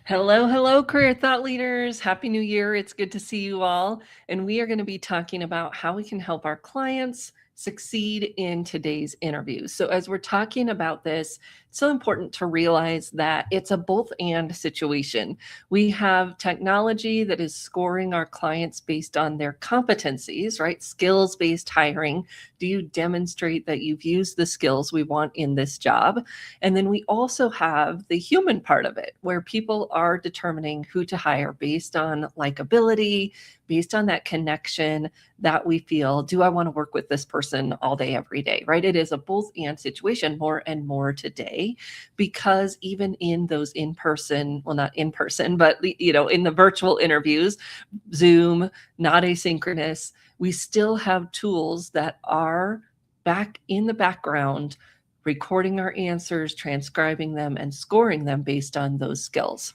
Hello, hello, career thought leaders. Happy New Year. It's good to see you all. And we are going to be talking about how we can help our clients succeed in today's interviews. So, as we're talking about this, it's so important to realize that it's a both and situation. We have technology that is scoring our clients based on their competencies, right? Skills based hiring. Do you demonstrate that you've used the skills we want in this job? And then we also have the human part of it, where people are determining who to hire based on likability, based on that connection that we feel, do I want to work with this person all day, every day, right? It is a both and situation more and more today, because even in those in-person, well, not in person, but in the virtual interviews, Zoom, not asynchronous, we still have tools that are back in the background recording our answers, transcribing them, and scoring them based on those skills.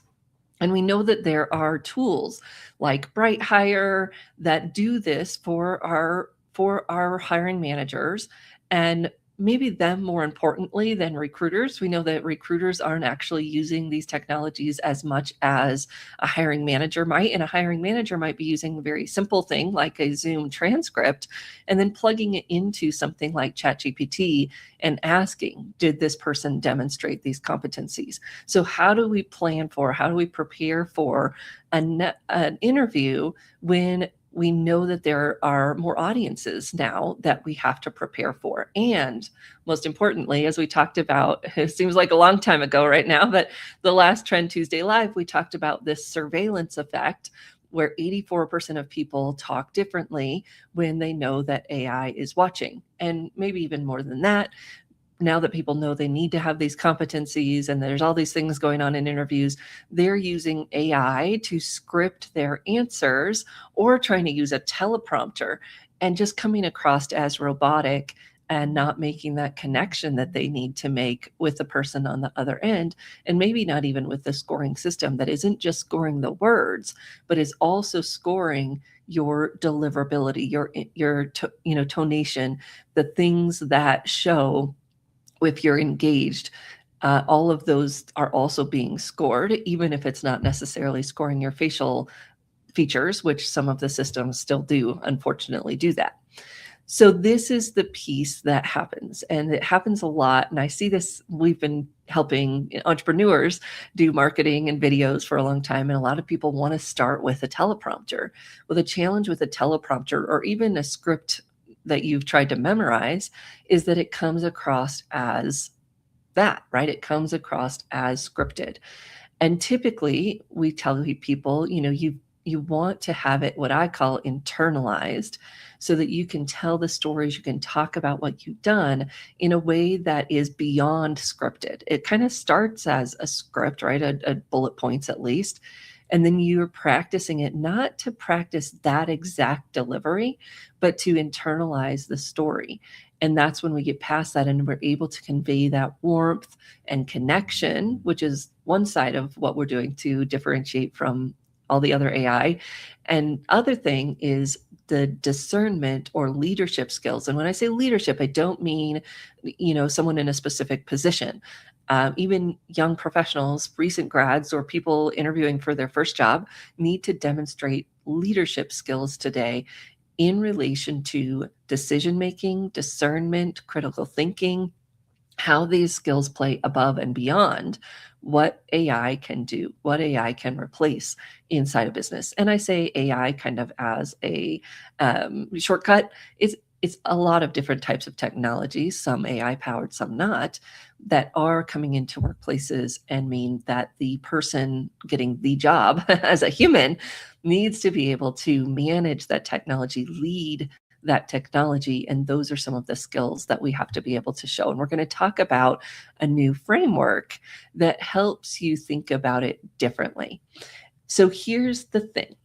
And we know that there are tools like Bright Hire that do this for our hiring managers, and maybe them more importantly than recruiters. We know that recruiters aren't actually using these technologies as much as a hiring manager might, and a hiring manager might be using a very simple thing like a Zoom transcript and then plugging it into something like ChatGPT and asking, did this person demonstrate these competencies? So how do we prepare for an interview when we know that there are more audiences now that we have to prepare for? And most importantly, as we talked about, it seems like a long time ago right now, but the last Trend Tuesday Live, we talked about this surveillance effect where 84% of people talk differently when they know that AI is watching. And maybe even more than that, now that people know they need to have these competencies and there's all these things going on in interviews, they're using AI to script their answers or trying to use a teleprompter and just coming across as robotic and not making that connection that they need to make with the person on the other end, and maybe not even with the scoring system that isn't just scoring the words, but is also scoring your deliverability, your tonation, the things that show if you're engaged. All of those are also being scored, even if it's not necessarily scoring your facial features, which some of the systems still do, unfortunately, do that. So this is the piece that happens, and it happens a lot. And I see this, we've been helping entrepreneurs do marketing and videos for a long time, and a lot of people want to start with a teleprompter. Well, the challenge with a teleprompter or even a script that you've tried to memorize is that it comes across as that, right? It comes across as scripted. And typically we tell people, you want to have it what I call internalized, so that you can tell the stories, you can talk about what you've done in a way that is beyond scripted. It kind of starts as a script, right? A bullet points at least. And then you're practicing it, not to practice that exact delivery, but to internalize the story. And that's when we get past that and we're able to convey that warmth and connection, which is one side of what we're doing to differentiate from all the other AI. And other thing is the discernment or leadership skills. And when I say leadership, I don't mean, someone in a specific position. Even young professionals, recent grads, or people interviewing for their first job need to demonstrate leadership skills today in relation to decision making, discernment, critical thinking, how these skills play above and beyond what AI can do, what AI can replace inside a business. And I say AI kind of as a shortcut. It's a lot of different types of technologies, some AI powered, some not, that are coming into workplaces and mean that the person getting the job as a human needs to be able to manage that technology, lead that technology. And those are some of the skills that we have to be able to show. And we're going to talk about a new framework that helps you think about it differently. So here's the thing.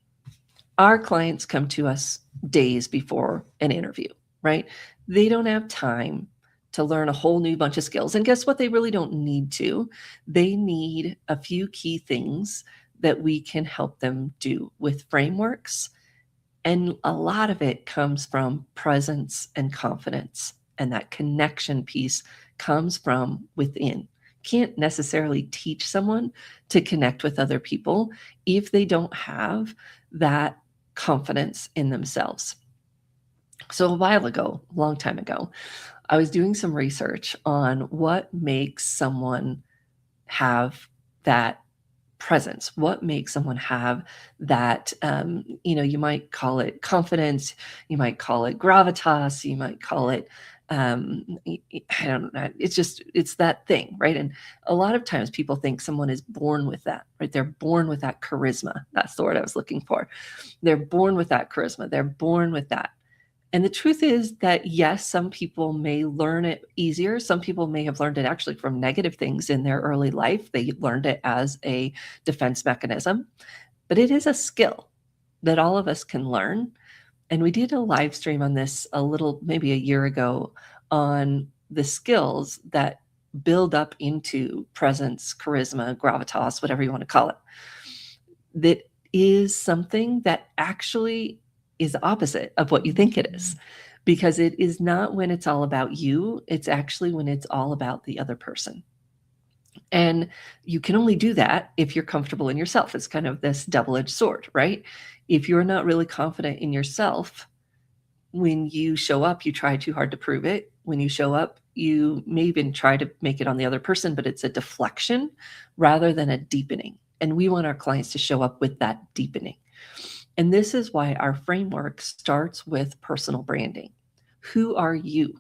Our clients come to us days before an interview, right? They don't have time to learn a whole new bunch of skills. And guess what? They really don't need to. They need a few key things that we can help them do with frameworks. And a lot of it comes from presence and confidence. And that connection piece comes from within. can't necessarily teach someone to connect with other people if they don't have that confidence in themselves. So a while ago, a long time ago, I was doing some research on what makes someone have that presence, what makes someone have that, you might call it confidence, you might call it gravitas, you might call it, I don't know. It's that thing, right? And a lot of times people think someone is born with that, right? They're born with that charisma. That's the word I was looking for. They're born with that charisma. They're born with that. And the truth is that, yes, some people may learn it easier. Some people may have learned it actually from negative things in their early life. They learned it as a defense mechanism, but it is a skill that all of us can learn. And we did a live stream on this maybe a year ago, on the skills that build up into presence, charisma, gravitas, whatever you want to call it. That is something that actually is the opposite of what you think it is, because it is not when it's all about you. It's actually when it's all about the other person. And you can only do that if you're comfortable in yourself. It's kind of this double-edged sword, right? If you're not really confident in yourself, when you show up, you try too hard to prove it. When you show up, you may even try to make it on the other person, but it's a deflection rather than a deepening. And we want our clients to show up with that deepening. And this is why our framework starts with personal branding. Who are you?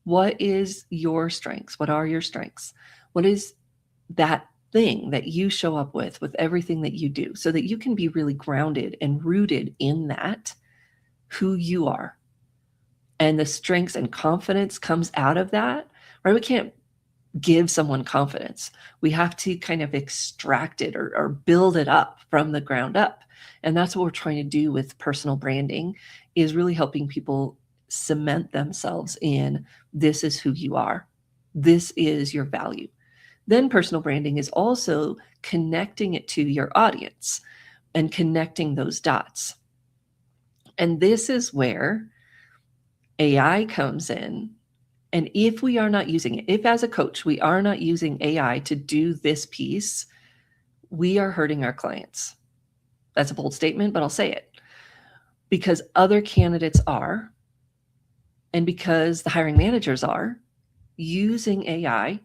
What is your strengths? What are your strengths? What is that thing that you show up with everything that you do, so that you can be really grounded and rooted in that, who you are. And the strengths and confidence comes out of that, right? We can't give someone confidence. We have to kind of extract it or build it up from the ground up. And that's what we're trying to do with personal branding, is really helping people cement themselves in, this is who you are. This is your value. Then personal branding is also connecting it to your audience and connecting those dots. And this is where AI comes in. And if we are not using it, if as a coach, we are not using AI to do this piece, we are hurting our clients. That's a bold statement, but I'll say it. Because other candidates are, and because the hiring managers are, using AI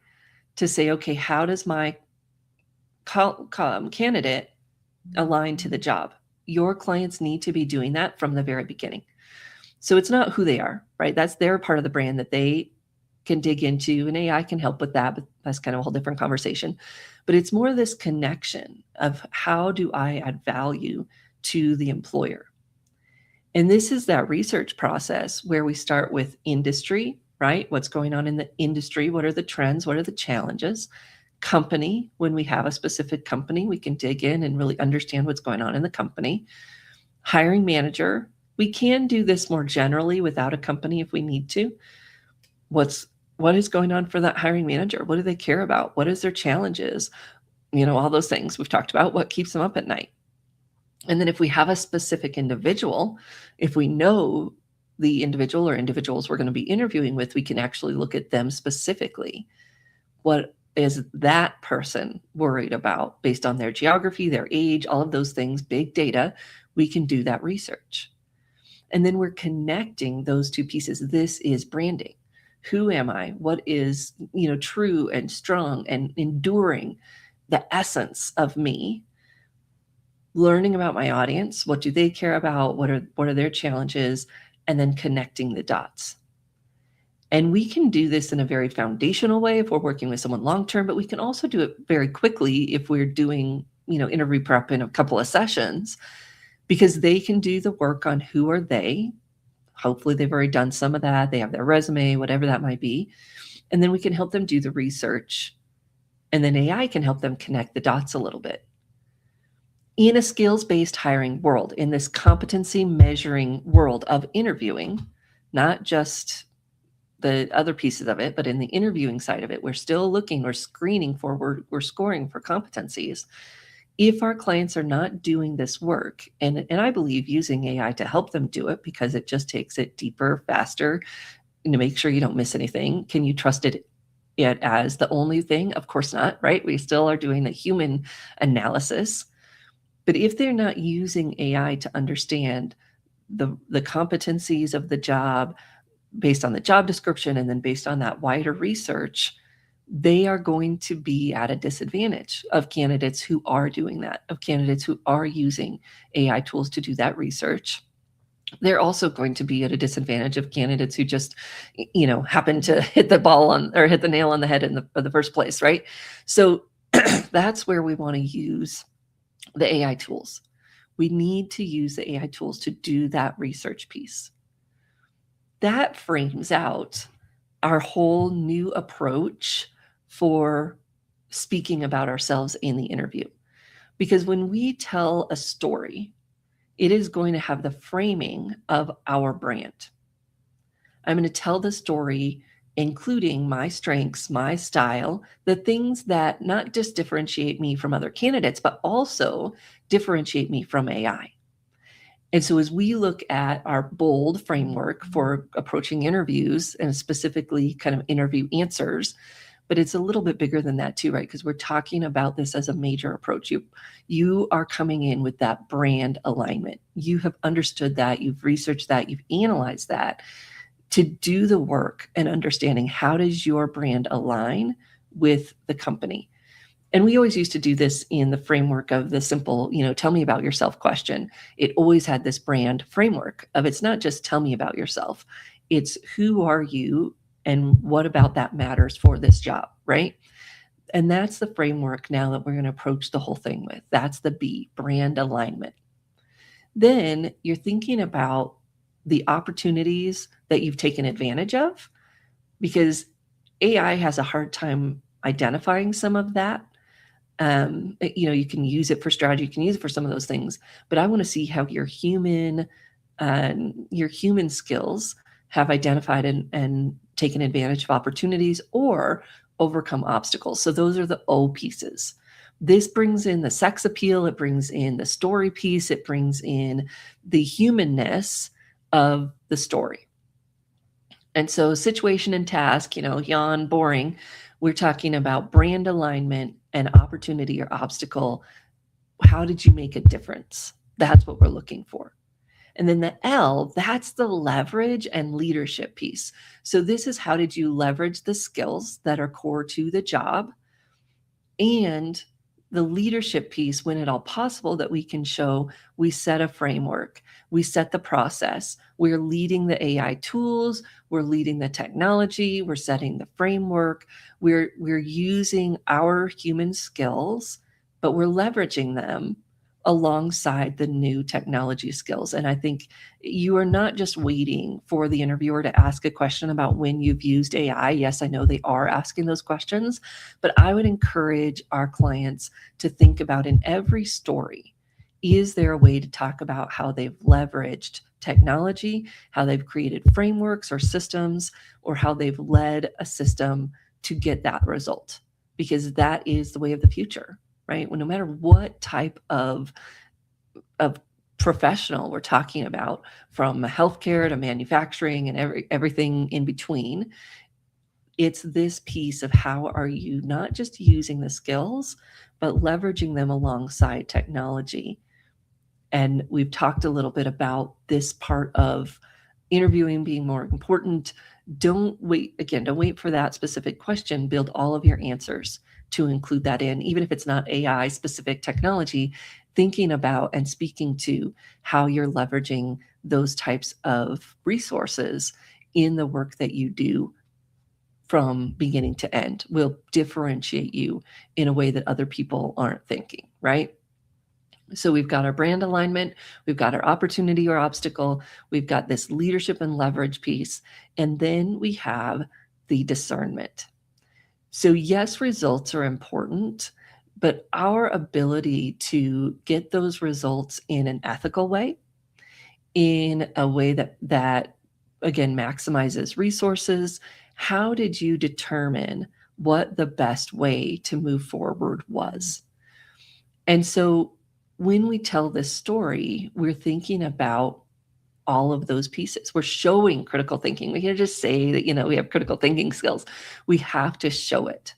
to say, okay, how does my candidate align to the job? Your clients need to be doing that from the very beginning. So it's not who they are, right? That's their part of the brand that they can dig into, and AI can help with that, but that's kind of a whole different conversation. But it's more this connection of, how do I add value to the employer? And this is that research process where we start with industry, right? What's going on in the industry? What are the trends? What are the challenges? Company, when we have a specific company, we can dig in and really understand what's going on in the company. Hiring manager, we can do this more generally without a company if we need to. What is going on for that hiring manager? What do they care about? What is their challenges? All those things we've talked about, what keeps them up at night. And then if we have a specific individual, if we know the individual or individuals we're going to be interviewing with, we can actually look at them specifically. What is that person worried about based on their geography, their age, all of those things, big data? We can do that research. And then we're connecting those two pieces. This is branding. Who am I? What is, true and strong and enduring, the essence of me? Learning about my audience. What do they care about? What are their challenges? And then connecting the dots. And we can do this in a very foundational way if we're working with someone long-term, but we can also do it very quickly if we're doing, interview prep in a couple of sessions, because they can do the work on who are they. Hopefully they've already done some of that. They have their resume, whatever that might be. And then we can help them do the research. And then AI can help them connect the dots a little bit. In a skills-based hiring world, in this competency measuring world of interviewing, not just the other pieces of it, but in the interviewing side of it, we're still looking, we're screening for, we're scoring for competencies. If our clients are not doing this work, and I believe using AI to help them do it, because it just takes it deeper, faster, make sure you don't miss anything. Can you trust it it as the only thing. Of course not, right? We still are doing the human analysis. But if they're not using AI to understand the competencies of the job based on the job description and then based on that wider research, they are going to be at a disadvantage of candidates who are doing that, of candidates who are using AI tools to do that research. They're also going to be at a disadvantage of candidates who just, happen to hit the ball on or hit the nail on the head in the first place, right? So that's where we want to use the AI tools. We need to use the AI tools to do that research piece. That frames out our whole new approach for speaking about ourselves in the interview. Because when we tell a story, it is going to have the framing of our brand. I'm going to tell the story, including my strengths, my style, the things that not just differentiate me from other candidates, but also differentiate me from AI. And so as we look at our bold framework for approaching interviews and specifically kind of interview answers, but it's a little bit bigger than that too, right? Because we're talking about this as a major approach. You are coming in with that brand alignment. You have understood that, you've researched that, you've analyzed that to do the work and understanding how does your brand align with the company. And we always used to do this in the framework of the simple, tell me about yourself question. It always had this brand framework of it's not just tell me about yourself. It's who are you and what about that matters for this job, right? And that's the framework now that we're going to approach the whole thing with. That's the B, brand alignment. Then you're thinking about the opportunities that you've taken advantage of, because AI has a hard time identifying some of that. You can use it for strategy, you can use it for some of those things, but I want to see how your human skills have identified and taken advantage of opportunities or overcome obstacles. So those are the O pieces. This brings in the sex appeal, it brings in the story piece, it brings in the humanness of the story. And so situation and task, yawn, boring. We're talking about brand alignment and opportunity or obstacle. How did you make a difference? That's what we're looking for. And then the L, that's the leverage and leadership piece. So this is how did you leverage the skills that are core to the job, and the leadership piece, when at all possible, that we can show we set a framework, we set the process, we're leading the AI tools, we're leading the technology, we're setting the framework, we're using our human skills, but we're leveraging them alongside the new technology skills. And I think you are not just waiting for the interviewer to ask a question about when you've used AI. Yes, I know they are asking those questions, but I would encourage our clients to think about in every story, is there a way to talk about how they've leveraged technology, how they've created frameworks or systems, or how they've led a system to get that result? Because that is the way of the future. Right? Well, no matter what type of professional we're talking about, from healthcare to manufacturing and everything in between, it's this piece of how are you not just using the skills, but leveraging them alongside technology. And we've talked a little bit about this part of interviewing being more important. Don't wait for that specific question. Build all of your answers to include that in, even if it's not AI specific technology, thinking about and speaking to how you're leveraging those types of resources in the work that you do from beginning to end will differentiate you in a way that other people aren't thinking, right? So we've got our brand alignment, we've got our opportunity or obstacle, we've got this leadership and leverage piece, and then we have the discernment. So yes, results are important, but our ability to get those results in an ethical way, in a way that again maximizes resources. How did you determine what the best way to move forward was? And so when we tell this story, we're thinking about all of those pieces. We're showing critical thinking. We can't just say that, we have critical thinking skills. We have to show it.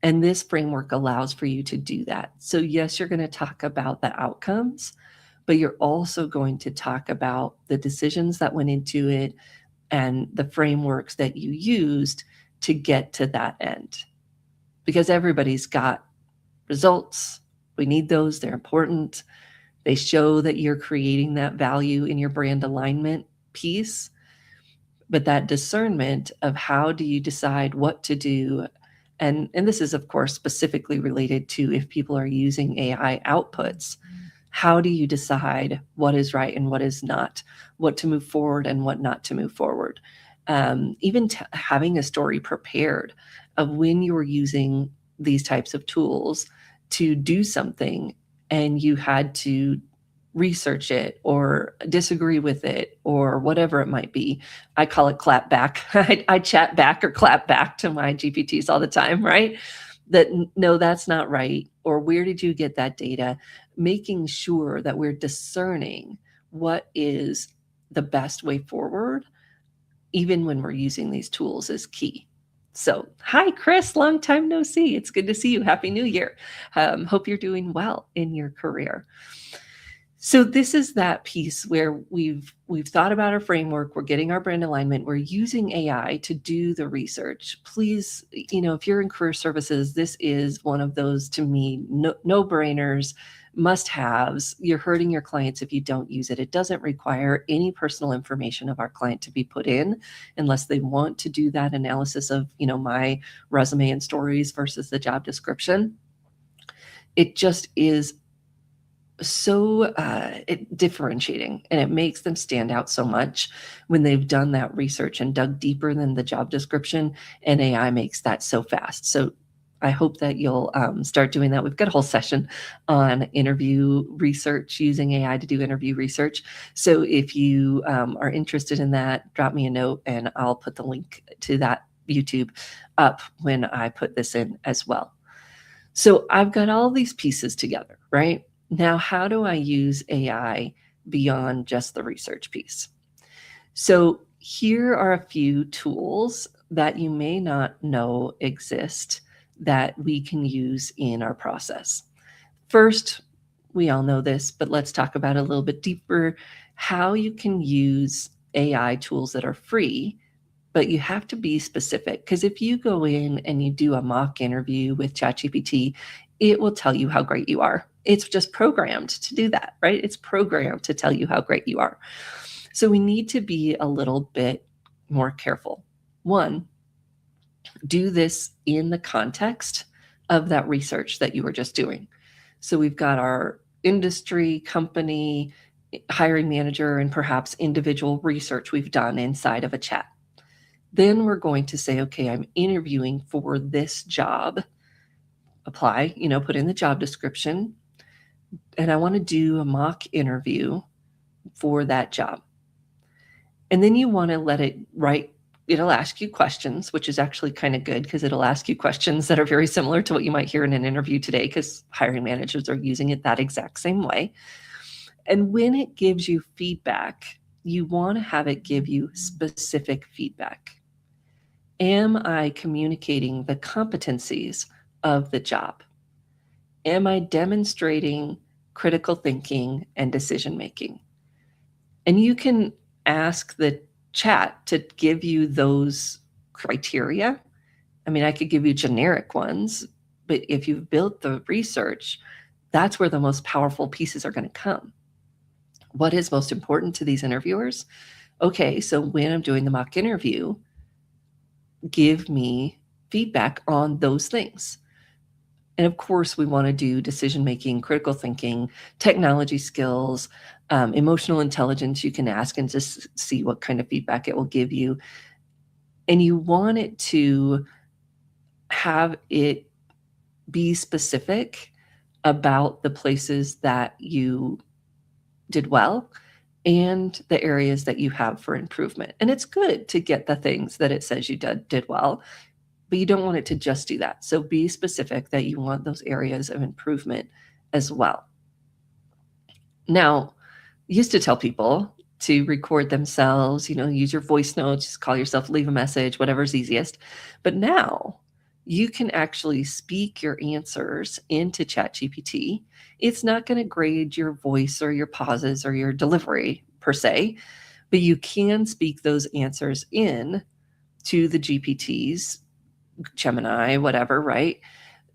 And this framework allows for you to do that. So yes, you're going to talk about the outcomes, but you're also going to talk about the decisions that went into it and the frameworks that you used to get to that end. Because everybody's got results. We need those. They're important. They show that you're creating that value in your brand alignment piece. But that discernment of how do you decide what to do, and this is, of course, specifically related to if people are using AI outputs, how do you decide what is right and what is not, what to move forward and what not to move forward? Even having a story prepared of when you were using these types of tools to do something and you had to research it or disagree with it or whatever it might be. I call it clap back. I chat back or clap back to my GPTs all the time, right? That no, that's not right. Or where did you get that data? Making sure that we're discerning what is the best way forward, even when we're using these tools, is key. So, hi, Chris, long time no see. It's good to see you. Happy New Year. Hope you're doing well in your career. So this is that piece where we've thought about our framework, we're getting our brand alignment, we're using AI to do the research. Please, if you're in career services, this is one of those, to me, no-brainers, must-haves. You're hurting your clients if you don't use it. It doesn't require any personal information of our client to be put in unless they want to do that analysis of, my resume and stories versus the job description. It just is so differentiating, and it makes them stand out so much when they've done that research and dug deeper than the job description, and AI makes that so fast. So I hope that you'll start doing that. We've got a whole session on interview research, using AI to do interview research. So if you are interested in that, drop me a note and I'll put the link to that YouTube up when I put this in as well. So I've got all these pieces together, right? Now, how do I use AI beyond just the research piece? So here are a few tools that you may not know exist that we can use in our process. First, we all know this, but let's talk about it a little bit deeper, how you can use AI tools that are free, but you have to be specific. Because if you go in and you do a mock interview with ChatGPT, it will tell you how great you are. It's just programmed to do that, right? It's programmed to tell you how great you are. So we need to be a little bit more careful. One, do this in the context of that research that you were just doing. So we've got our industry, company, hiring manager, and perhaps individual research we've done inside of a chat. Then we're going to say, okay, I'm interviewing for this job. Apply, put in the job description, and I want to do a mock interview for that job. And then you want to let it write. It'll ask you questions, which is actually kind of good because it'll ask you questions that are very similar to what you might hear in an interview today, because hiring managers are using it that exact same way. And when it gives you feedback, you want to have it give you specific feedback. Am I communicating the competencies of the job? Am I demonstrating critical thinking and decision making? And you can ask the chat to give you those criteria. I mean, I could give you generic ones, but if you've built the research, that's where the most powerful pieces are going to come. What is most important to these interviewers? Okay, so when I'm doing the mock interview, give me feedback on those things. And of course, we want to do decision-making, critical thinking, technology skills, emotional intelligence. You can ask and just see what kind of feedback it will give you. And you want it to have it be specific about the places that you did well and the areas that you have for improvement. And it's good to get the things that it says you did well, but you don't want it to just do that. So be specific that you want those areas of improvement as well. Now, I used to tell people to record themselves, use your voice notes, just call yourself, leave a message, whatever's easiest. But now you can actually speak your answers into ChatGPT. It's not going to grade your voice or your pauses or your delivery per se, but you can speak those answers in to the GPTs, Gemini, whatever, right?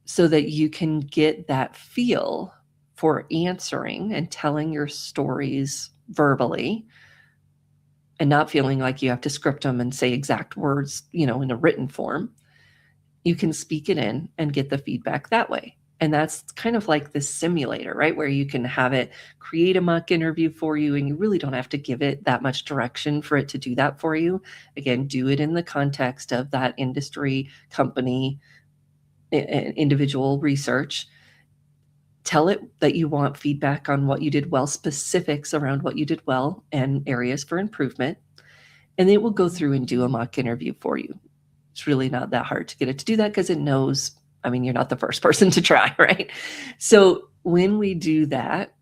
So that you can get that feel for answering and telling your stories verbally and not feeling like you have to script them and say exact words, in a written form. You can speak it in and get the feedback that way. And that's kind of like this simulator, right? Where you can have it create a mock interview for you, and you really don't have to give it that much direction for it to do that for you. Again, do it in the context of that industry, company, individual research. Tell it that you want feedback on what you did well, specifics around what you did well and areas for improvement. And it will go through and do a mock interview for you. It's really not that hard to get it to do that because it knows, you're not the first person to try, right? So when we do that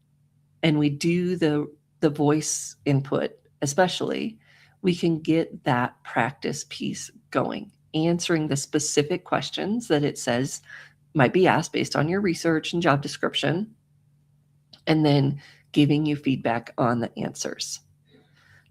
and we do the voice input, especially, we can get that practice piece going, answering the specific questions that it says might be asked based on your research and job description, and then giving you feedback on the answers.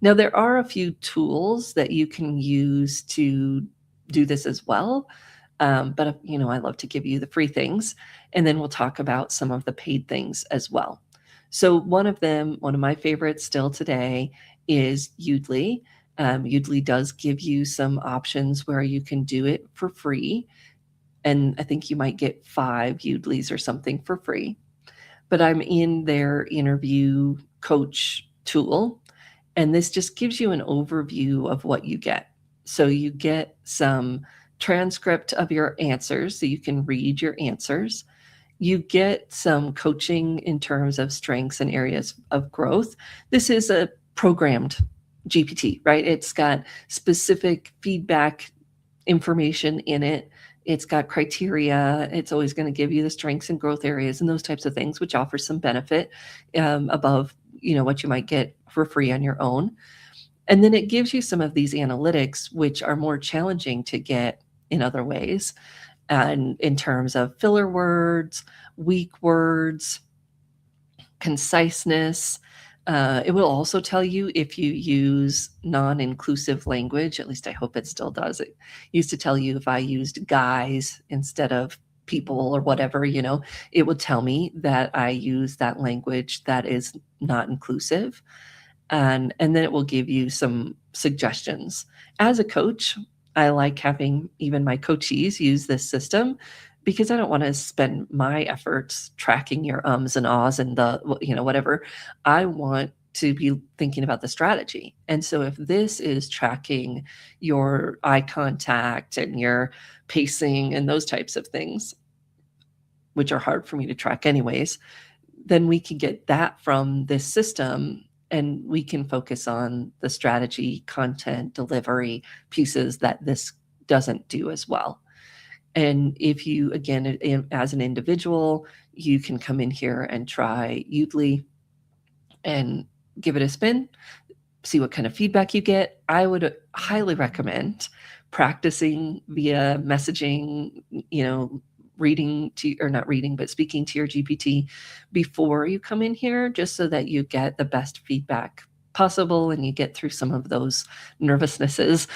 Now, there are a few tools that you can use to do this as well. But I love to give you the free things, and then we'll talk about some of the paid things as well. So one of my favorites still today is Udly. Udly does give you some options where you can do it for free. And I think you might get 5 Udlys or something for free. But I'm in their interview coach tool, and this just gives you an overview of what you get. So you get some transcript of your answers, so you can read your answers. You get some coaching in terms of strengths and areas of growth. This is a programmed GPT, right? It's got specific feedback information in it. It's got criteria. It's always going to give you the strengths and growth areas and those types of things, which offers some benefit above, what you might get for free on your own. And then it gives you some of these analytics, which are more challenging to get in other ways. And in terms of filler words, weak words, conciseness. It will also tell you if you use non-inclusive language. At least I hope it still does. It used to tell you if I used guys instead of people or whatever, it would tell me that I use that language that is not inclusive. And then it will give you some suggestions. As a coach, I like having even my coachees use this system because I don't want to spend my efforts tracking your ums and ahs and the, whatever. I want to be thinking about the strategy. And so if this is tracking your eye contact and your pacing and those types of things, which are hard for me to track anyways, then we can get that from this system and we can focus on the strategy, content, delivery pieces that this doesn't do as well. And if you, again, as an individual, you can come in here and try Udly and give it a spin, see what kind of feedback you get. I would highly recommend practicing via messaging, reading to, or not reading, but speaking to your GPT before you come in here, just so that you get the best feedback possible and you get through some of those nervousnesses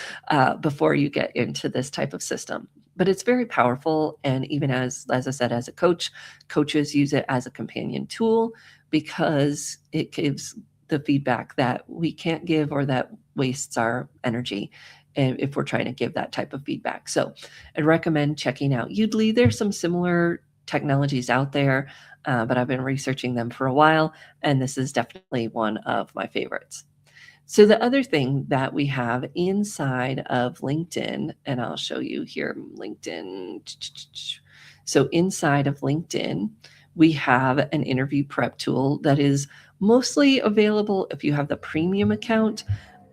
before you get into this type of system. But it's very powerful. And even as I said, as a coach, coaches use it as a companion tool because it gives the feedback that we can't give or that wastes our energy if we're trying to give that type of feedback. So I'd recommend checking out Udly. There's some similar technologies out there, but I've been researching them for a while, and this is definitely one of my favorites. So the other thing that we have inside of LinkedIn, and I'll show you here, LinkedIn. So inside of LinkedIn, we have an interview prep tool that is mostly available if you have the premium account.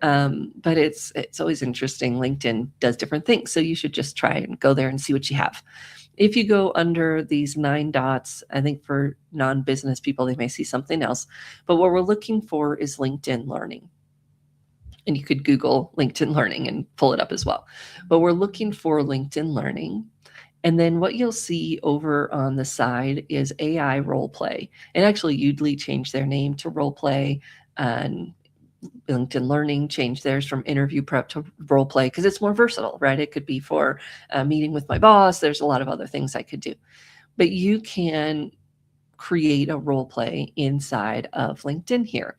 But it's always interesting. LinkedIn does different things. So you should just try and go there and see what you have. If you go under these 9 dots, I think for non-business people, they may see something else. But what we're looking for is LinkedIn Learning. And you could Google LinkedIn Learning and pull it up as well. But we're looking for LinkedIn Learning. And then what you'll see over on the side is AI Roleplay. And actually, Udemy changed their name to Roleplay, and LinkedIn Learning changed theirs from interview prep to Roleplay because it's more versatile, right? It could be for a meeting with my boss. There's a lot of other things I could do. But you can create a role play inside of LinkedIn here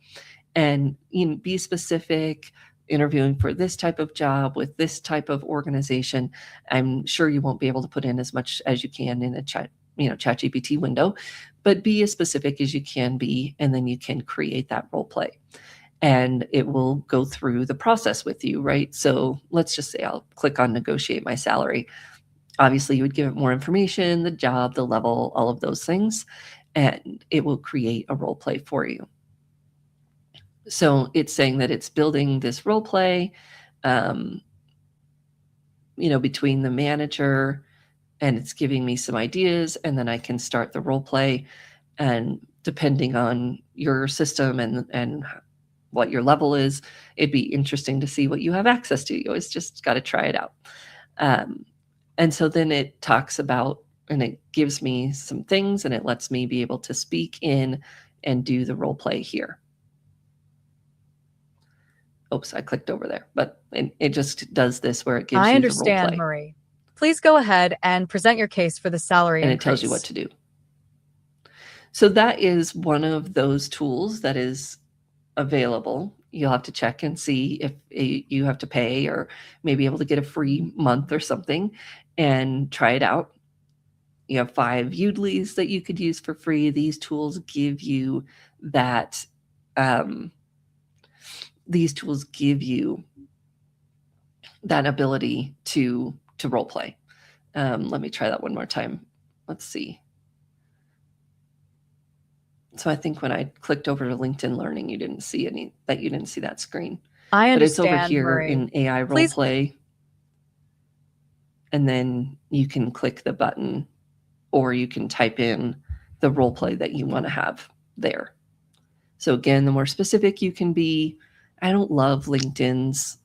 and be specific, interviewing for this type of job with this type of organization. I'm sure you won't be able to put in as much as you can in a ChatGPT window, but be as specific as you can be, and then you can create that role play. And it will go through the process with you, right? So let's just say I'll click on negotiate my salary. Obviously, you would give it more information, the job, the level, all of those things, and it will create a role play for you. So it's saying that it's building this role play, between the manager, and it's giving me some ideas, and then I can start the role play. And depending on your system and what your level is, it'd be interesting to see what you have access to. You always just got to try it out. And so then it talks about, and it gives me some things, and it lets me be able to speak in and do the role play here. Oops, I clicked over there, but it just does this where it gives I you the role understand, play. Marie. Please go ahead and present your case for the salary And increase. it tells you what to do. So that is one of those tools that is available. You'll have to check and see if you have to pay or maybe able to get a free month or something and try it out. You have 5 Udlys that you could use for free. These tools give you that. These tools give you that ability to role play. Let me try that one more time. Let's see. So I think when I clicked over to LinkedIn Learning, you didn't see that screen. I understand, but it's over here Marie. in AI Please. Roleplay. And then you can click the button, or you can type in the role play that you want to have there. So again, the more specific you can be. I don't love LinkedIn's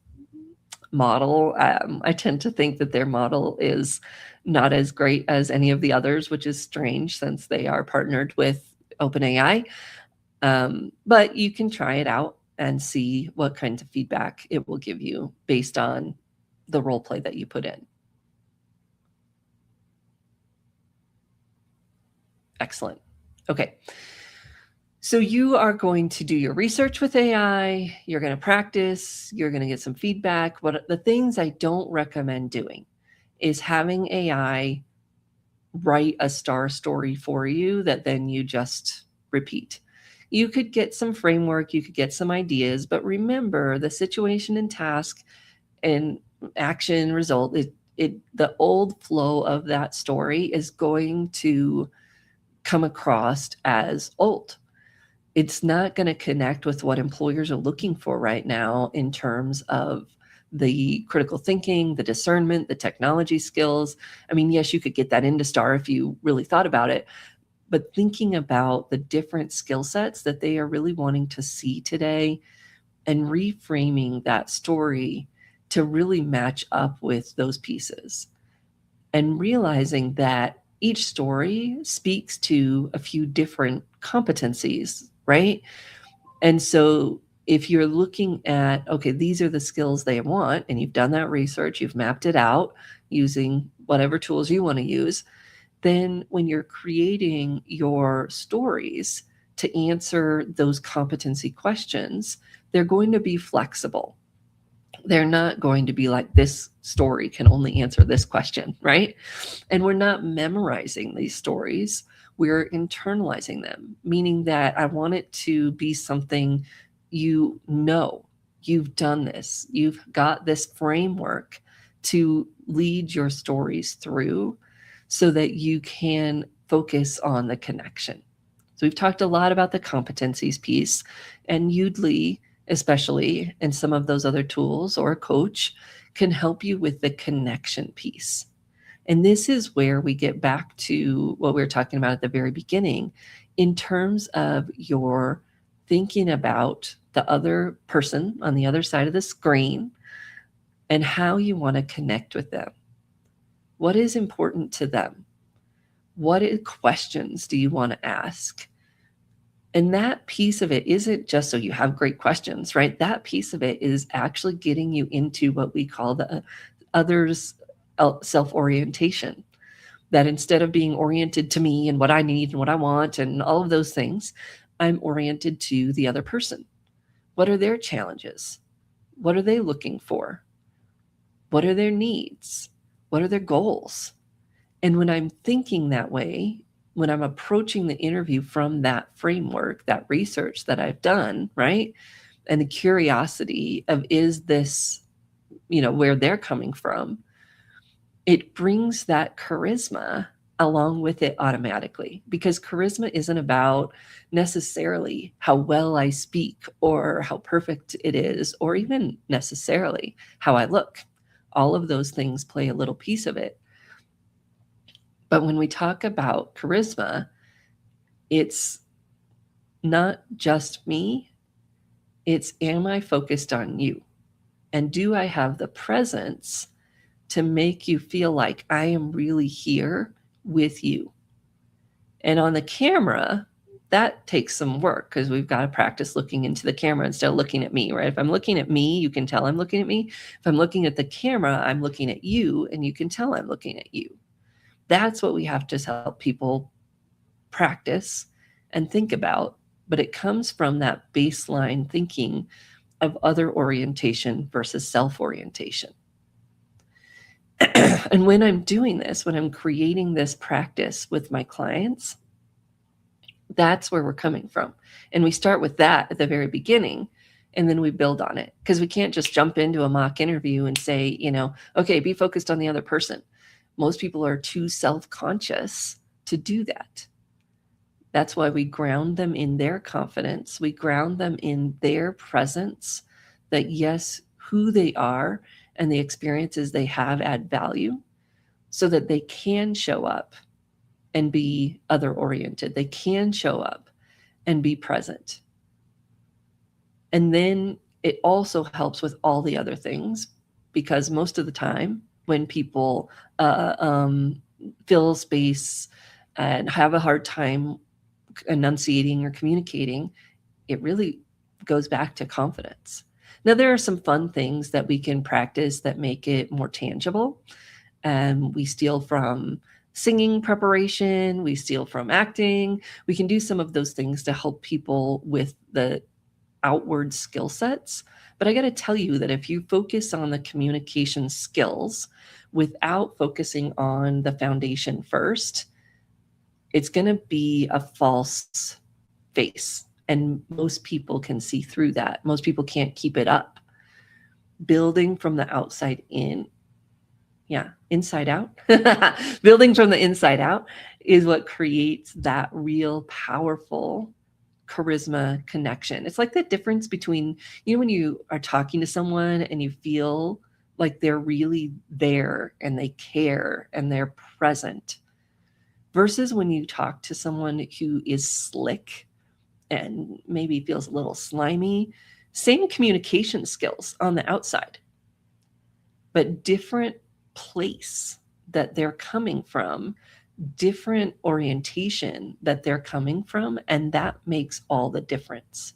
model. I tend to think that their model is not as great as any of the others, which is strange since they are partnered with OpenAI. But you can try it out and see what kinds of feedback it will give you based on the role play that you put in. Excellent. Okay. So you are going to do your research with AI, you're going to practice, you're going to get some feedback. What the things I don't recommend doing is having AI write a star story for you that then you just repeat. You could get some framework, you could get some ideas, but remember the situation and task and action result, the old flow of that story is going to come across as old. It's not going to connect with what employers are looking for right now in terms of the critical thinking, the discernment, the technology skills. I mean, yes, you could get that into STAR if you really thought about it, but thinking about the different skill sets that they are really wanting to see today and reframing that story to really match up with those pieces and realizing that each story speaks to a few different competencies, right? And so if you're looking at, okay, these are the skills they want, and you've done that research, you've mapped it out using whatever tools you want to use, then when you're creating your stories to answer those competency questions, they're going to be flexible. They're not going to be like, this story can only answer this question, right? And we're not memorizing these stories. We're internalizing them, meaning that I want it to be something you've done this. You've got this framework to lead your stories through so that you can focus on the connection. So we've talked a lot about the competencies piece, and Udemy, especially, and some of those other tools or a coach can help you with the connection piece. And this is where we get back to what we were talking about at the very beginning in terms of your thinking about the other person on the other side of the screen and how you want to connect with them. What is important to them? What questions do you want to ask? And that piece of it isn't just so you have great questions, right? That piece of it is actually getting you into what we call the others self-orientation. That instead of being oriented to me and what I need and what I want and all of those things, I'm oriented to the other person. What are their challenges? What are they looking for? What are their needs? What are their goals? And when I'm thinking that way, when I'm approaching the interview from that framework, that research that I've done, right? And the curiosity of, is this, where they're coming from? It brings that charisma along with it automatically, because charisma isn't about necessarily how well I speak or how perfect it is, or even necessarily how I look. All of those things play a little piece of it. But when we talk about charisma, it's not just me. It's, am I focused on you? And do I have the presence to make you feel like I am really here with you? And on the camera, that takes some work, because we've got to practice looking into the camera instead of looking at me, right? If I'm looking at me, you can tell I'm looking at me. If I'm looking at the camera, I'm looking at you, and you can tell I'm looking at you. That's what we have to help people practice and think about. But it comes from that baseline thinking of other orientation versus self-orientation. And when I'm doing this, when I'm creating this practice with my clients, that's where we're coming from. And we start with that at the very beginning, and then we build on it, because we can't just jump into a mock interview and say, okay, be focused on the other person. Most people are too self-conscious to do that. That's why we ground them in their confidence. We ground them in their presence, that yes, who they are and the experiences they have add value, so that they can show up and be other-oriented. They can show up and be present. And then it also helps with all the other things, because most of the time when people fill space and have a hard time enunciating or communicating, it really goes back to confidence. Now, there are some fun things that we can practice that make it more tangible. And we steal from singing preparation, we steal from acting. We can do some of those things to help people with the outward skill sets. But I got to tell you that if you focus on the communication skills without focusing on the foundation first, it's going to be a false face. And most people can see through that. Most people can't keep it up. Building from the outside in, inside out. Building from the inside out is what creates that real powerful charisma connection. It's like the difference between, when you are talking to someone and you feel like they're really there and they care and they're present, versus when you talk to someone who is slick and maybe feels a little slimy. Same communication skills on the outside, but different place that they're coming from, different orientation that they're coming from, and that makes all the difference.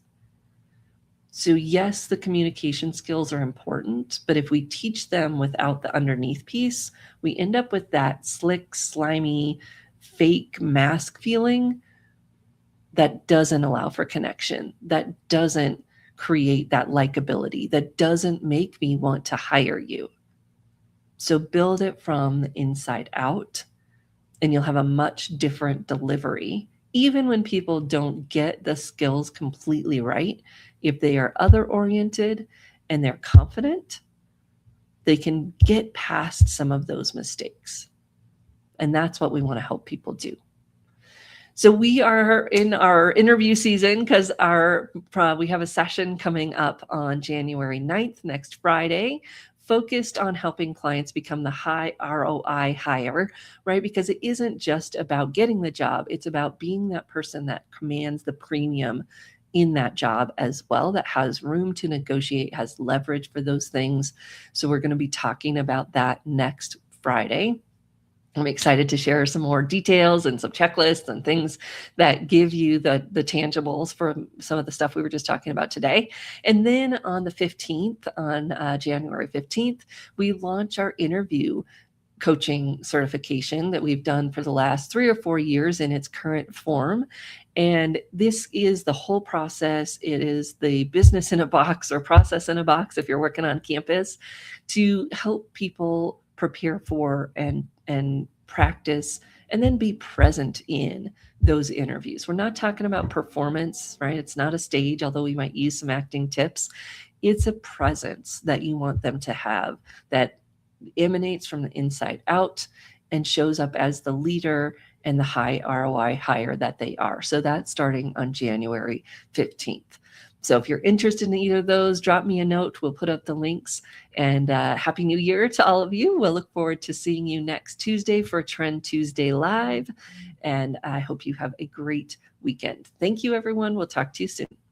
So yes, the communication skills are important, but if we teach them without the underneath piece, we end up with that slick, slimy, fake mask feeling that doesn't allow for connection, that doesn't create that likability, that doesn't make me want to hire you. So build it from the inside out, and you'll have a much different delivery. Even when people don't get the skills completely right, if they are other-oriented and they're confident, they can get past some of those mistakes. And that's what we want to help people do. So we are in our interview season, because we have a session coming up on January 9th, next Friday, focused on helping clients become the high ROI hire, right? Because it isn't just about getting the job. It's about being that person that commands the premium in that job as well that has room to negotiate, has leverage for those things. So we're going to be talking about that next Friday. I'm excited to share some more details and some checklists and things that give you the tangibles for some of the stuff we were just talking about today. And then on the 15th, on January 15th, we launch our interview coaching certification that we've done for the last 3 or 4 years in its current form. And this is the whole process. It is the business in a box, or process in a box if you're working on campus, to help people prepare for and practice and then be present in those interviews. We're not talking about performance, right? It's not a stage, although we might use some acting tips. It's a presence that you want them to have that emanates from the inside out and shows up as the leader and the high ROI hire that they are. So that's starting on January 15th. So if you're interested in either of those, drop me a note. We'll put up the links. And Happy New Year to all of you. We'll look forward to seeing you next Tuesday for Trend Tuesday Live. And I hope you have a great weekend. Thank you, everyone. We'll talk to you soon.